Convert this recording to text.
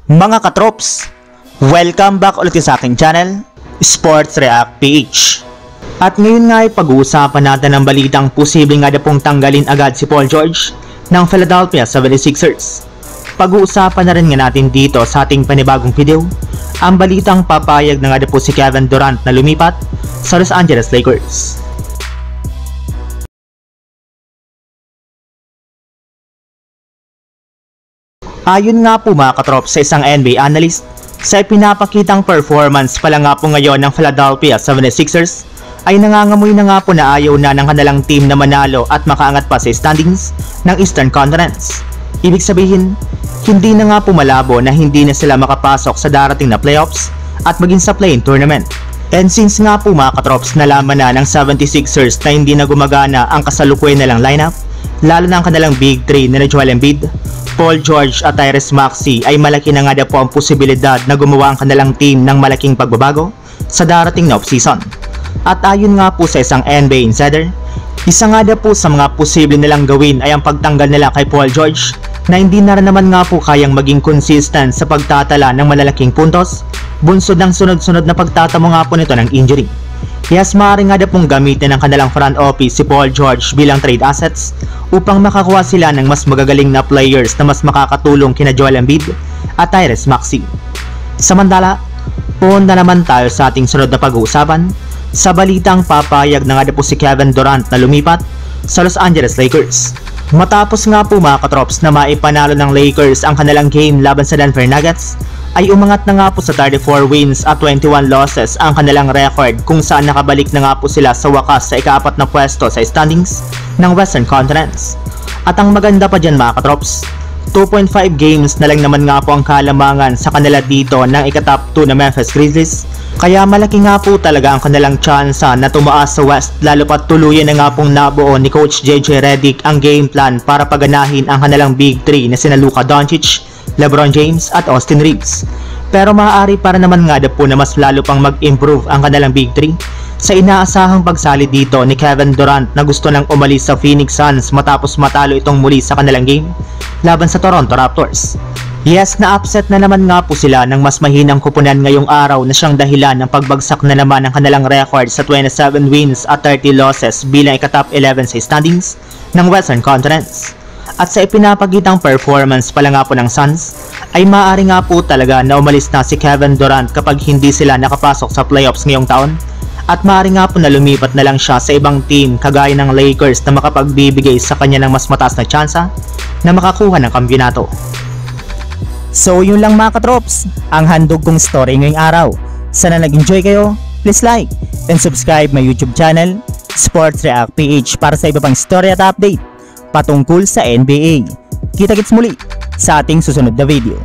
Mga katrops, welcome back ulit sa aking channel, Sports React PH. At ngayon nga ay pag-uusapan natin ang balitang posibleng nga na pong tanggalin agad si Paul George ng Philadelphia 76ers. Pag-uusapan na rin nga natin dito sa ating panibagong video ang balitang papayag na nga na po si Kevin Durant na lumipat sa Los Angeles Lakers. Ayon nga po mga katrop sa isang NBA analyst, sa pinapakitang performance pala nga po ngayon ng Philadelphia 76ers ay nangangamoy na nga po na ayaw na ng kanilang team na manalo at makaangat pa sa standings ng Eastern Conference. Ibig sabihin, hindi na nga po malabo na hindi na sila makapasok sa darating na playoffs at maging sa play-in tournament. And since nga po mga katrops nalaman na ng 76ers na hindi na gumagana ang kasalukuyan nilang lineup, lalo na ang kanilang big 3 na Joel Embiid, Paul George at Tyrese Maxey, ay malaki na nga po ang posibilidad na gumawa ang kanilang team ng malaking pagbabago sa darating na off-season. At ayon nga po sa isang NBA insider, isa nga po sa mga posible nilang gawin ay ang pagtanggal nila kay Paul George na hindi na rin naman nga po kayang maging consistent sa pagtatala ng malalaking puntos, bunsod ng sunod-sunod na pagtatamo nga po nito ng injury. Yes, maaari nga pong gamitin ng kanilang front office si Paul George bilang trade assets upang makakuha sila ng mas magagaling na players na mas makakatulong kina Joel Embiid at Tyrese Maxey. Samantala, punta naman tayo sa ating sunod na pag-uusapan sa balitang papayag na nga po si Kevin Durant na lumipat sa Los Angeles Lakers. Matapos nga po mga katrops na maipanalo ng Lakers ang kanilang game laban sa Denver Nuggets, ay umangat na nga po sa 34 wins at 21 losses ang kanilang record, kung saan nakabalik na nga po sila sa wakas sa ika-4 na pwesto sa standings ng Western Conference. At ang maganda pa dyan mga katrops, 2.5 games na lang naman nga po ang kalamangan sa kanila dito ng ika-top 2 na Memphis Grizzlies, kaya malaki nga po talaga ang kanilang tsansa na tumaas sa West, lalo pat tuluyan na nga pong nabuo ni Coach JJ Redick ang game plan para paganahin ang kanilang big 3 na sina Luka Doncic, LeBron James at Austin Reeves. Pero maaari para naman nga po na mas lalo pang mag-improve ang kanilang big 3 sa inaasahang pagsali dito ni Kevin Durant na gusto nang umalis sa Phoenix Suns matapos matalo itong muli sa kanilang game laban sa Toronto Raptors. Yes, na-upset na naman nga po sila ng mas mahinang kupunan ngayong araw na siyang dahilan ng pagbagsak na naman ng kanilang record sa 27 wins at 30 losses bilang ika-top 11 sa standings ng Western Conference. At sa ipinapagitang performance pala nga po ng Suns, ay maaari nga po talaga na umalis na si Kevin Durant kapag hindi sila nakapasok sa playoffs ngayong taon, at maaari nga po na lumipat na lang siya sa ibang team kagaya ng Lakers na makapagbibigay sa kanya ng mas mataas na tsansa na makakuha ng kampiyonato. So yun lang mga katrops, ang handog kong story ngayong araw. Sana nag-enjoy kayo, please like and subscribe my YouTube channel, Sports React PH, para sa iba pang story at update patungkol sa NBA. Kita-kits muli sa ating susunod na video.